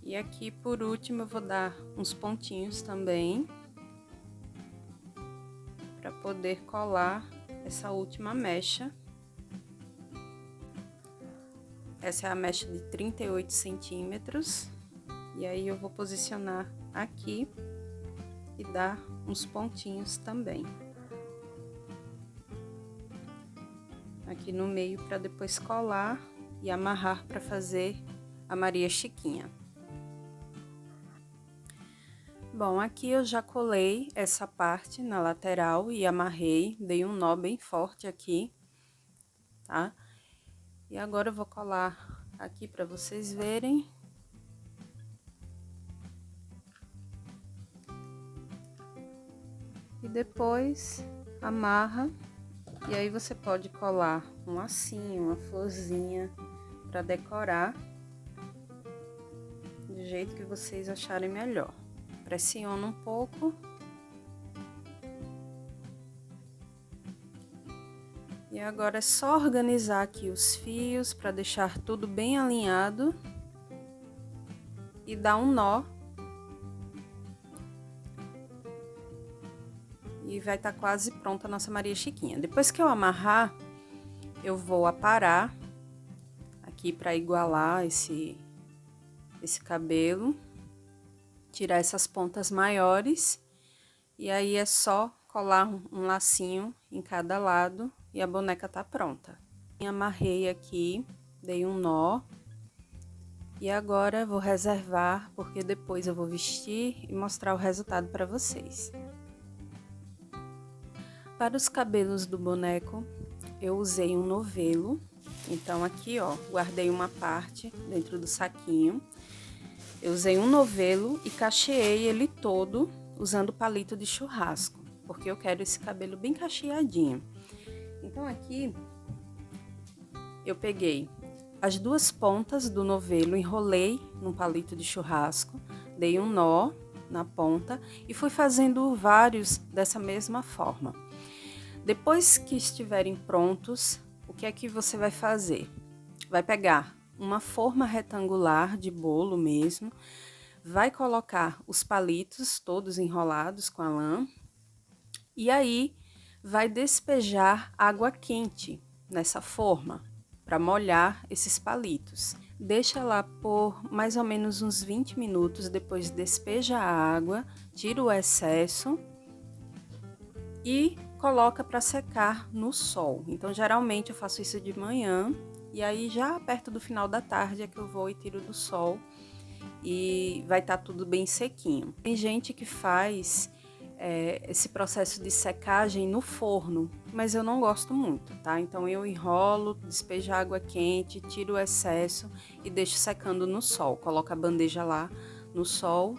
Speaker 1: E aqui, por último, eu vou dar uns pontinhos também, para poder colar essa última mecha. Essa é a mecha de 38 centímetros. E aí, eu vou posicionar aqui e dar uns pontinhos também. Aqui no meio, para depois colar e amarrar para fazer a Maria Chiquinha. Bom, aqui eu já colei essa parte na lateral e amarrei, dei um nó bem forte aqui, tá? E agora eu vou colar aqui para vocês verem. E depois amarra, e aí você pode colar um lacinho, uma florzinha para decorar do jeito que vocês acharem melhor. Pressiona um pouco. E agora é só organizar aqui os fios para deixar tudo bem alinhado e dar um nó. E vai estar quase pronta a nossa Maria Chiquinha. Depois que eu amarrar, eu vou aparar aqui para igualar esse cabelo. Tirar essas pontas maiores, e aí é só colar um lacinho em cada lado e a boneca tá pronta. Amarrei aqui, dei um nó, e agora vou reservar, porque depois eu vou vestir e mostrar o resultado para vocês. Para os cabelos do boneco, eu usei um novelo, então aqui ó, guardei uma parte dentro do saquinho. Eu usei um novelo e cacheei ele todo usando palito de churrasco, porque eu quero esse cabelo bem cacheadinho. Então aqui eu peguei as duas pontas do novelo, enrolei num palito de churrasco, dei um nó na ponta e fui fazendo vários dessa mesma forma. Depois que estiverem prontos, o que é que você vai fazer? Vai pegar uma forma retangular de bolo mesmo, vai colocar os palitos todos enrolados com a lã e aí vai despejar água quente nessa forma para molhar esses palitos. Deixa lá por mais ou menos uns 20 minutos, depois despeja a água, tira o excesso e coloca para secar no sol. Então, geralmente eu faço isso de manhã e aí já perto do final da tarde é que eu vou e tiro do sol e vai estar tudo bem sequinho. Tem gente que faz esse processo de secagem no forno, mas eu não gosto muito, tá? Então eu enrolo, despejo a água quente, tiro o excesso e deixo secando no sol. Coloco a bandeja lá no sol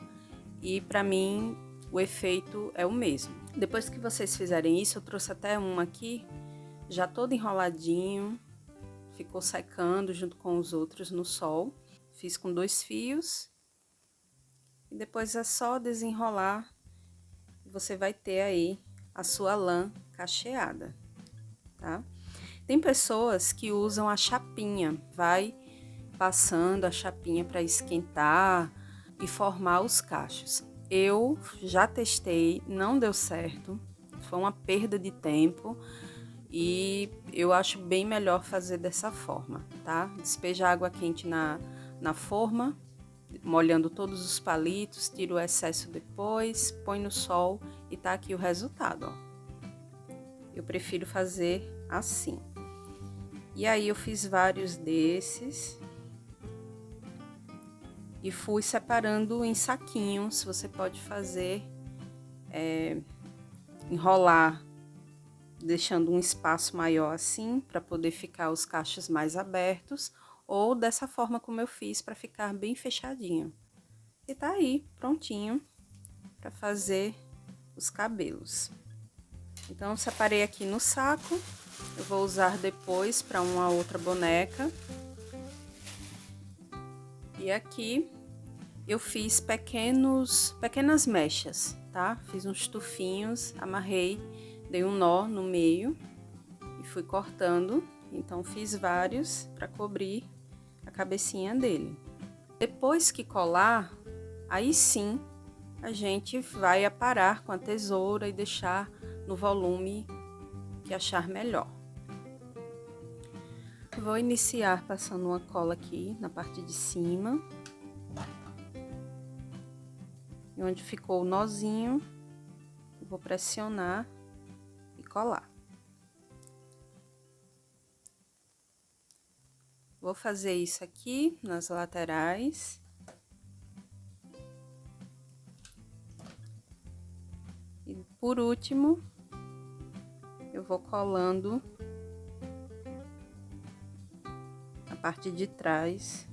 Speaker 1: e para mim o efeito é o mesmo. Depois que vocês fizerem isso, eu trouxe até um aqui, já todo enroladinho, ficou secando junto com os outros no sol. Fiz com 2 fios e depois é só desenrolar. Você vai ter aí a sua lã cacheada, tá? Tem pessoas que usam a chapinha, vai passando a chapinha para esquentar e formar os cachos. Eu já testei, não deu certo, foi uma perda de tempo e eu acho bem melhor fazer dessa forma, tá? Despeja água quente na forma, molhando todos os palitos, tira o excesso depois, põe no sol e tá aqui o resultado, ó. Eu prefiro fazer assim. E aí eu fiz vários desses e fui separando em saquinhos. Você pode fazer, enrolar, deixando um espaço maior assim, para poder ficar os cachos mais abertos, ou dessa forma como eu fiz, para ficar bem fechadinho. E tá aí, prontinho para fazer os cabelos. Então, eu separei aqui no saco, eu vou usar depois para uma outra boneca. E aqui eu fiz pequenas mechas, tá? Fiz uns tufinhos, amarrei, dei um nó no meio e fui cortando. Então, fiz vários para cobrir a cabecinha dele. Depois que colar, aí sim a gente vai aparar com a tesoura e deixar no volume que achar melhor. Vou iniciar passando uma cola aqui na parte de cima. E onde ficou o nozinho, eu vou pressionar e colar. Vou fazer isso aqui nas laterais. E por último, eu vou colando a parte de trás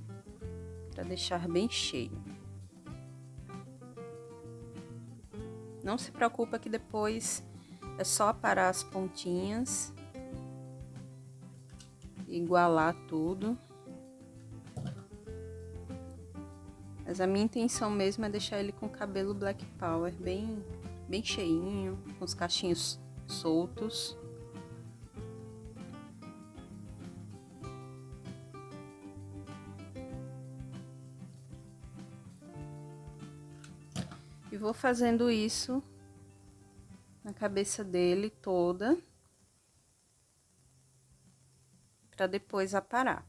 Speaker 1: para deixar bem cheio. Não se preocupa que depois é só aparar as pontinhas, igualar tudo. Mas a minha intenção mesmo é deixar ele com o cabelo Black Power bem cheinho, com os cachinhos soltos. E vou fazendo isso na cabeça dele toda, para depois aparar.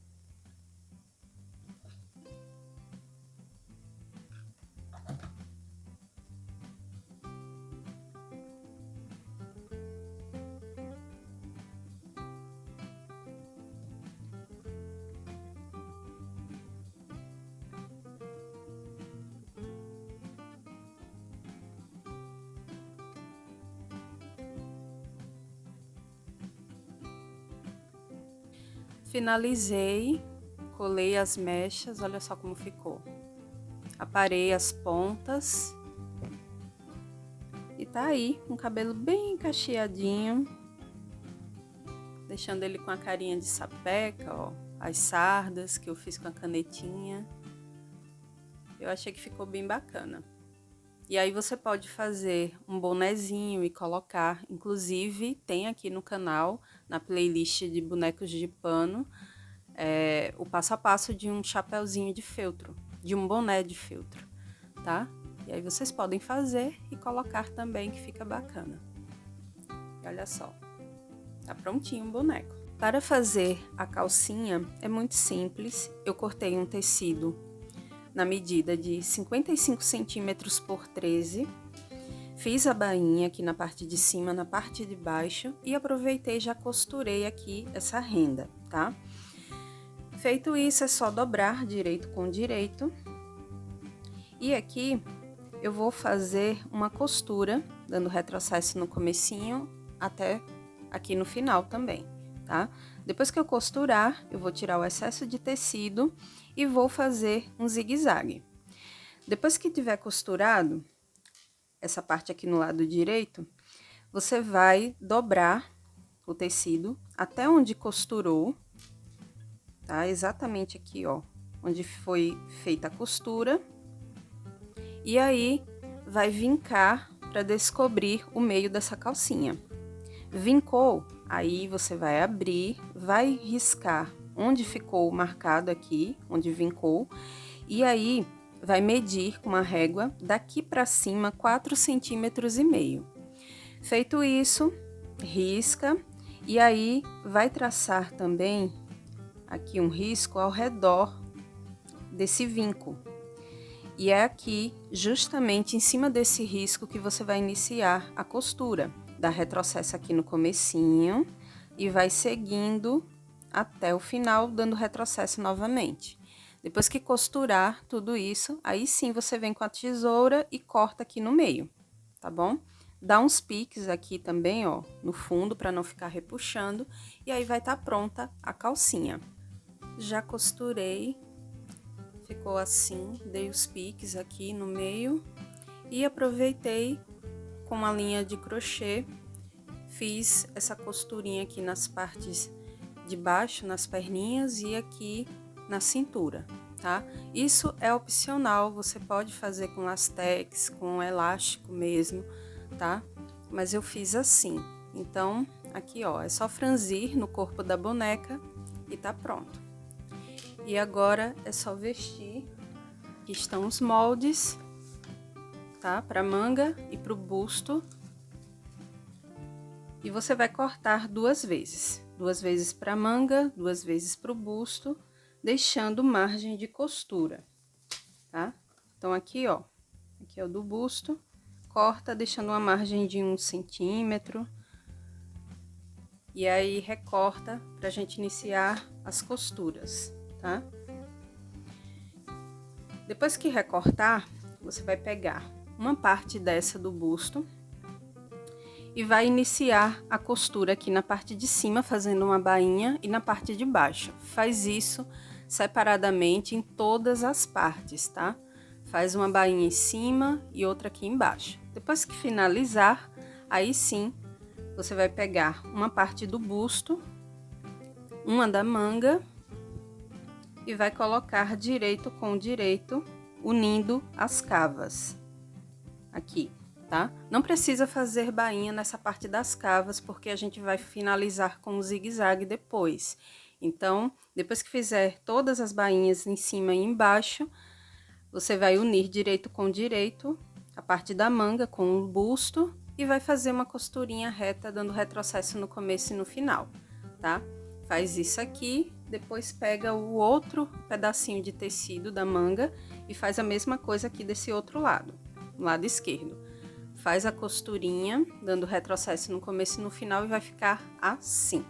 Speaker 1: Finalizei, colei as mechas, olha só como ficou. Aparei as pontas e tá aí, um cabelo bem cacheadinho, deixando ele com a carinha de sapeca, ó. as sardas que eu fiz com a canetinha. Eu achei que ficou bem bacana. E aí você pode fazer um bonezinho e colocar, inclusive tem aqui no canal, na playlist de bonecos de pano, o passo a passo de um chapéuzinho de feltro, de um boné de feltro, tá? E aí vocês podem fazer e colocar também, que fica bacana. E olha só, tá prontinho o boneco. Para fazer a calcinha é muito simples, eu cortei um tecido na medida de 55 centímetros por 13, fiz a bainha aqui na parte de cima, na parte de baixo e aproveitei e já costurei aqui essa renda, tá? Feito isso, é só dobrar direito com direito. E aqui eu vou fazer uma costura, dando retrocesso no comecinho até aqui no final também, tá? Depois que eu costurar, eu vou tirar o excesso de tecido e vou fazer um zigue-zague. Depois que tiver costurado, essa parte aqui no lado direito, você vai dobrar o tecido até onde costurou, tá? Exatamente aqui, ó, onde foi feita a costura. E aí, vai vincar para descobrir o meio dessa calcinha. Vincou, aí você vai abrir, vai riscar onde ficou marcado aqui, onde vincou, e aí vai medir com uma régua daqui para cima 4,5 centímetros. Feito isso, risca e aí vai traçar também aqui um risco ao redor desse vinco. E é aqui, justamente em cima desse risco, que você vai iniciar a costura. Dá retrocesso aqui no comecinho e vai seguindo até o final, dando retrocesso novamente. Depois que costurar tudo isso, aí sim você vem com a tesoura e corta aqui no meio, tá bom? Dá uns piques aqui também, ó, no fundo, para não ficar repuxando, e aí vai estar pronta a calcinha. Já costurei, ficou assim, dei os piques aqui no meio e aproveitei com uma linha de crochê, fiz essa costurinha aqui nas partes de baixo, nas perninhas e aqui na cintura, tá? Isso é opcional, você pode fazer com lastex, com elástico mesmo, tá? Mas eu fiz assim. Então, aqui ó, é só franzir no corpo da boneca e tá pronto. E agora é só vestir. Aqui estão os moldes, tá? Para manga e para o busto. E você vai cortar 2 vezes. 2 vezes para manga, 2 vezes para o busto, deixando margem de costura, tá? Então, aqui, ó, aqui é o do busto, corta deixando uma margem de 1 centímetro. E aí, recorta pra gente iniciar as costuras, tá? Depois que recortar, você vai pegar uma parte dessa do busto e vai iniciar a costura aqui na parte de cima, fazendo uma bainha, e na parte de baixo. Faz isso separadamente em todas as partes, tá? Faz uma bainha em cima e outra aqui embaixo. Depois que finalizar, aí sim, você vai pegar uma parte do busto, uma da manga, e vai colocar direito com direito, unindo as cavas aqui, tá? Não precisa fazer bainha nessa parte das cavas, porque a gente vai finalizar com o zigue-zague depois. Então, depois que fizer todas as bainhas em cima e embaixo, você vai unir direito com direito, a parte da manga com o busto, e vai fazer uma costurinha reta, dando retrocesso no começo e no final, tá? Faz isso aqui, depois pega o outro pedacinho de tecido da manga e faz a mesma coisa aqui desse outro lado, no lado esquerdo. Faz a costurinha, dando retrocesso no começo e no final, e vai ficar assim,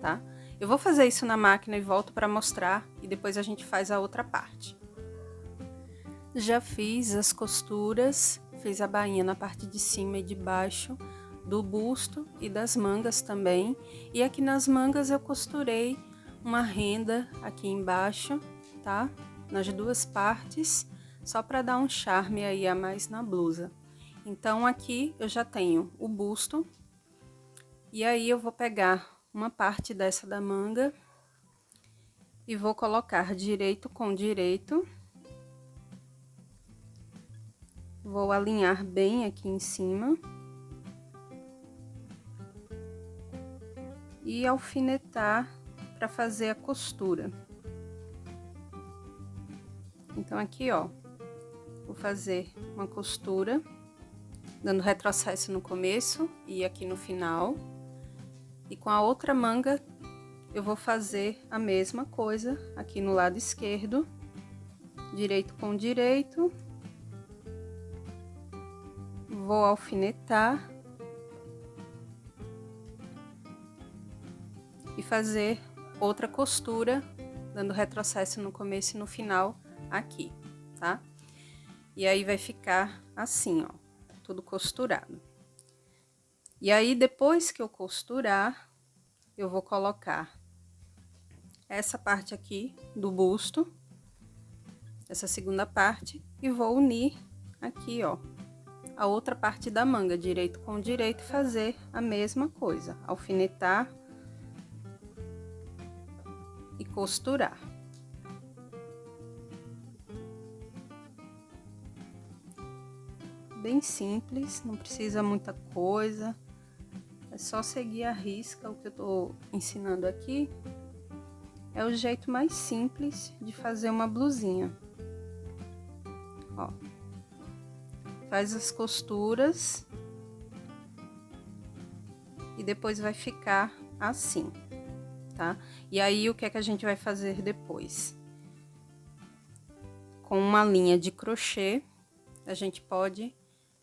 Speaker 1: tá? Eu vou fazer isso na máquina e volto para mostrar, e depois a gente faz a outra parte. Já fiz as costuras, fiz a bainha na parte de cima e de baixo do busto e das mangas também. E aqui nas mangas eu costurei uma renda aqui embaixo, tá? Nas duas partes, só para dar um charme aí a mais na blusa. Então, aqui eu já tenho o busto, e aí eu vou pegar uma parte dessa da manga E vou colocar direito com direito. Vou alinhar bem aqui em cima. E alfinetar para fazer a costura. Então, aqui, ó, vou fazer uma costura, dando retrocesso no começo e aqui no final. E com a outra manga, eu vou fazer a mesma coisa aqui no lado esquerdo, direito com direito. Vou alfinetar. E fazer outra costura, dando retrocesso no começo e no final aqui, tá? E aí vai ficar assim, ó, tudo costurado. E aí, depois que eu costurar, eu vou colocar essa parte aqui do busto, essa segunda parte, e vou unir aqui, ó, a outra parte da manga, direito com direito, fazer a mesma coisa, alfinetar e costurar. Bem simples, não precisa muita coisa, é só seguir a risca. O que eu tô ensinando aqui é o jeito mais simples de fazer uma blusinha. Ó, faz as costuras e depois vai ficar assim, tá? E aí, o que é que a gente vai fazer depois? Com uma linha de crochê, a gente pode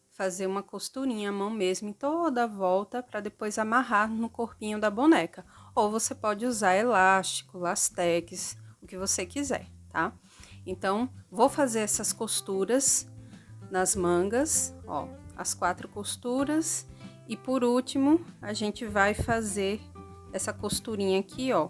Speaker 1: fazer uma costurinha à mão mesmo em toda a volta, para depois amarrar no corpinho da boneca. Ou você pode usar elástico, lastex, o que você quiser, tá? Então, vou fazer essas costuras nas mangas, ó, as 4 costuras. E por último, a gente vai fazer essa costurinha aqui, ó,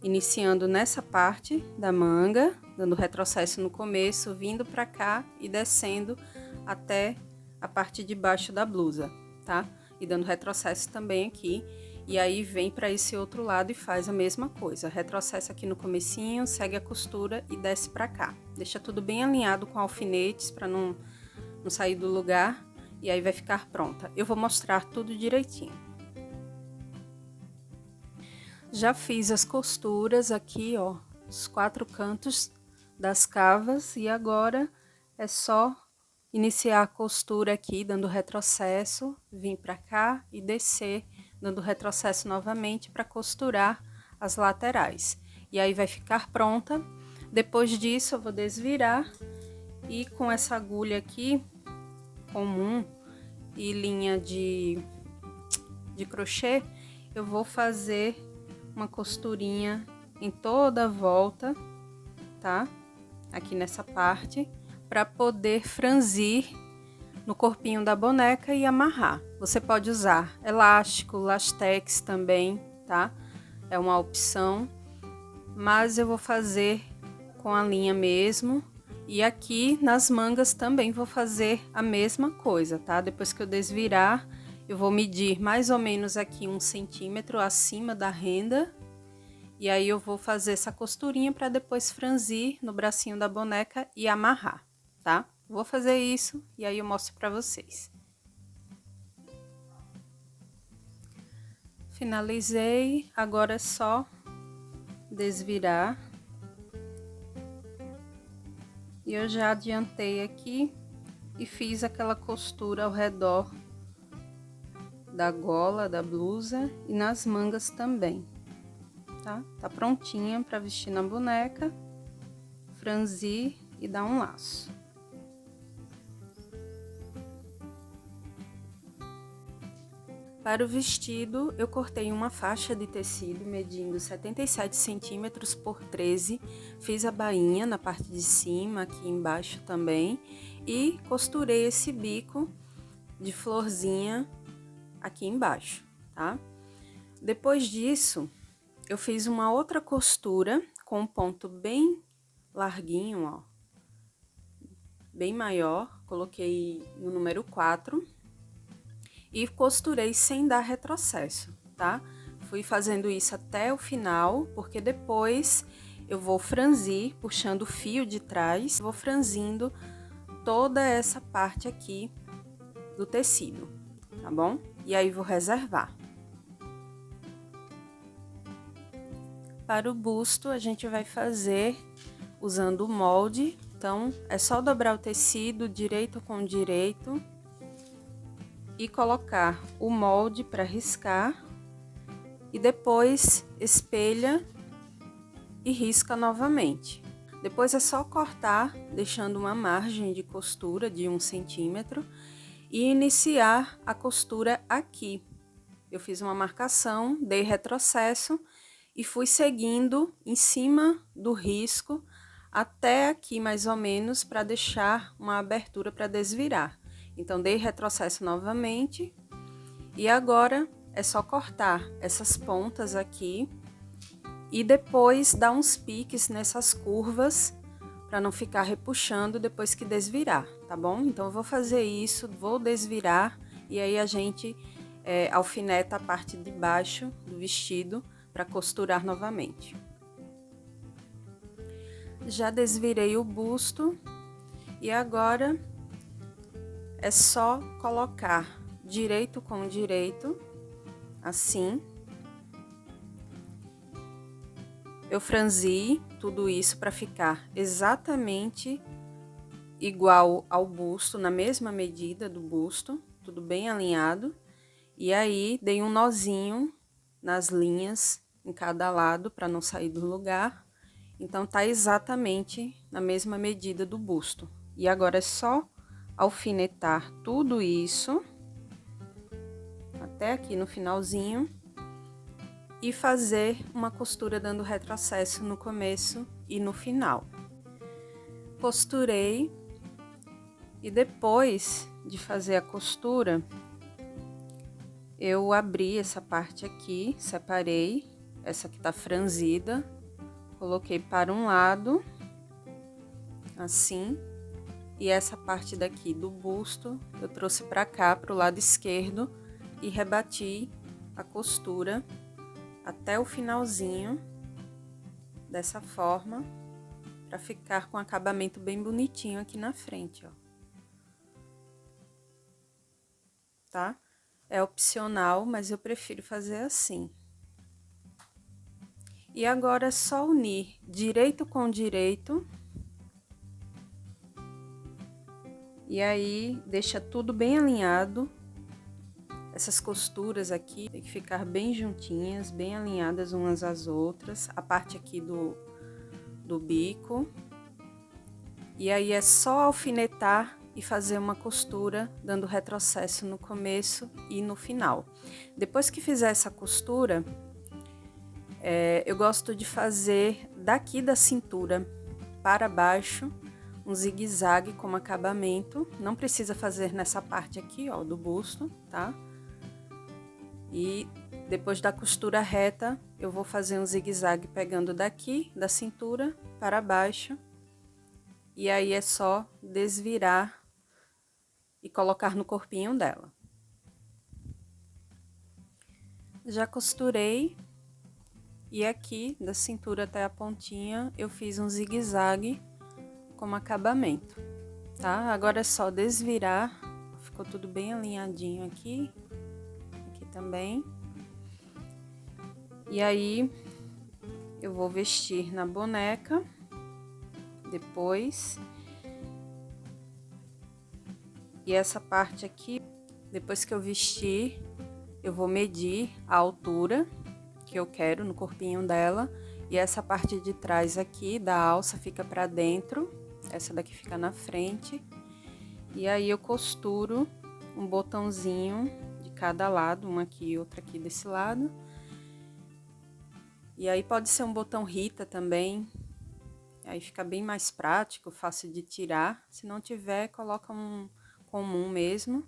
Speaker 1: iniciando nessa parte da manga, dando retrocesso no começo, vindo pra cá e descendo até a parte de baixo da blusa, tá? E dando retrocesso também aqui. E aí vem para esse outro lado e faz a mesma coisa. Retrocessa aqui no comecinho, segue a costura e desce pra cá. Deixa tudo bem alinhado com alfinetes para não sair do lugar. E aí vai ficar pronta. Eu vou mostrar tudo direitinho. Já fiz as costuras aqui, ó, os 4 cantos das cavas, e agora é só iniciar a costura aqui, dando retrocesso, vir pra cá e descer, dando retrocesso novamente para costurar as laterais. E aí vai ficar pronta. Depois disso, eu vou desvirar e com essa agulha aqui, comum, e linha de crochê, eu vou fazer uma costurinha em toda a volta, tá? Aqui nessa parte, para poder franzir no corpinho da boneca e amarrar. Você pode usar elástico, lastex também, tá? É uma opção, mas eu vou fazer com a linha mesmo. E aqui nas mangas também vou fazer a mesma coisa, tá? Depois que eu desvirar, eu vou medir mais ou menos aqui 1 centímetro acima da renda. E aí eu vou fazer essa costurinha para depois franzir no bracinho da boneca e amarrar, tá? Vou fazer isso e aí eu mostro para vocês. Finalizei, agora é só desvirar. E eu já adiantei aqui e fiz aquela costura ao redor da gola da blusa e nas mangas também, tá? Tá prontinha para vestir na boneca, franzir e dar um laço. Para o vestido, eu cortei uma faixa de tecido medindo 77 centímetros por 13, fiz a bainha na parte de cima, aqui embaixo também, e costurei esse bico de florzinha aqui embaixo, tá? Depois disso, eu fiz uma outra costura com um ponto bem larguinho, ó, bem maior, coloquei no número 4. E costurei sem dar retrocesso, tá? Fui fazendo isso até o final, porque depois eu vou franzir, puxando o fio de trás, vou franzindo toda essa parte aqui do tecido, tá bom? E aí vou reservar. Para o busto, a gente vai fazer usando o molde, então é só dobrar o tecido direito com direito e colocar o molde para riscar e depois espelha e risca novamente. Depois é só cortar, deixando uma margem de costura de 1 centímetro e iniciar a costura aqui. Eu fiz uma marcação, dei retrocesso e fui seguindo em cima do risco até aqui mais ou menos para deixar uma abertura para desvirar. Então, dei retrocesso novamente e agora é só cortar essas pontas aqui e depois dar uns piques nessas curvas para não ficar repuxando depois que desvirar, tá bom? Então, eu vou fazer isso, vou desvirar e aí a gente alfineta a parte de baixo do vestido para costurar novamente. Já desvirei o busto e agora é só colocar direito com direito, assim. Eu franzi tudo isso para ficar exatamente igual ao busto, na mesma medida do busto, tudo bem alinhado. E aí, dei um nozinho nas linhas em cada lado para não sair do lugar. Então, tá exatamente na mesma medida do busto. E agora é só alfinetar tudo isso até aqui no finalzinho e fazer uma costura dando retrocesso no começo e no final. Costurei e depois de fazer a costura, eu abri essa parte aqui, separei, essa que tá franzida, coloquei para um lado, assim, e essa parte daqui do busto eu trouxe para cá, para o lado esquerdo, e rebati a costura até o finalzinho, dessa forma, para ficar com um acabamento bem bonitinho aqui na frente, ó. Tá? É opcional, mas eu prefiro fazer assim. E agora é só unir direito com direito. E aí, deixa tudo bem alinhado. Essas costuras aqui tem que ficar bem juntinhas, bem alinhadas umas às outras. A parte aqui do bico. E aí, é só alfinetar e fazer uma costura, dando retrocesso no começo e no final. Depois que fizer essa costura, eu gosto de fazer daqui da cintura para baixo, um zigue-zague como acabamento. Não precisa fazer nessa parte aqui, ó, do busto, tá? E depois da costura reta, eu vou fazer um zigue-zague pegando daqui da cintura para baixo. E aí é só desvirar e colocar no corpinho dela. Já costurei e aqui da cintura até a pontinha eu fiz um zigue-zague como acabamento, tá? Agora é só desvirar, ficou tudo bem alinhadinho aqui, aqui também. E aí eu vou vestir na boneca depois. E essa parte aqui, depois que eu vestir, eu vou medir a altura que eu quero no corpinho dela. E essa parte de trás aqui da alça fica pra dentro, essa daqui fica na frente. E aí eu costuro um botãozinho de cada lado, um aqui e outro aqui desse lado. E aí pode ser um botão Rita também, aí fica bem mais prático, fácil de tirar. Se não tiver, coloca um comum mesmo,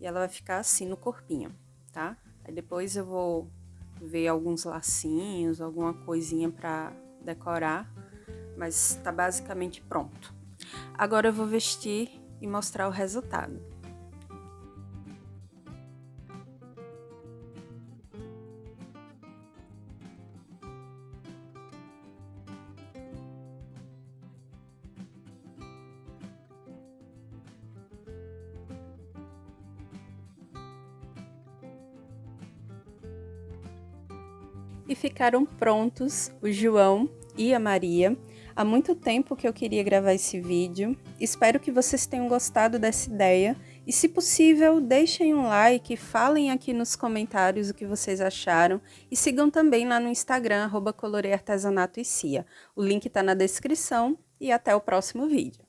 Speaker 1: e ela vai ficar assim no corpinho, tá? Aí depois eu vou ver alguns lacinhos, alguma coisinha pra decorar, mas tá basicamente pronto. Agora eu vou vestir e mostrar o resultado. E ficaram prontos o João e a Maria. Há muito tempo que eu queria gravar esse vídeo. Espero que vocês tenham gostado dessa ideia. E se possível, deixem um like, falem aqui nos comentários o que vocês acharam. E sigam também lá no Instagram, @coloreartesanato_cia. O link está na descrição e até o próximo vídeo.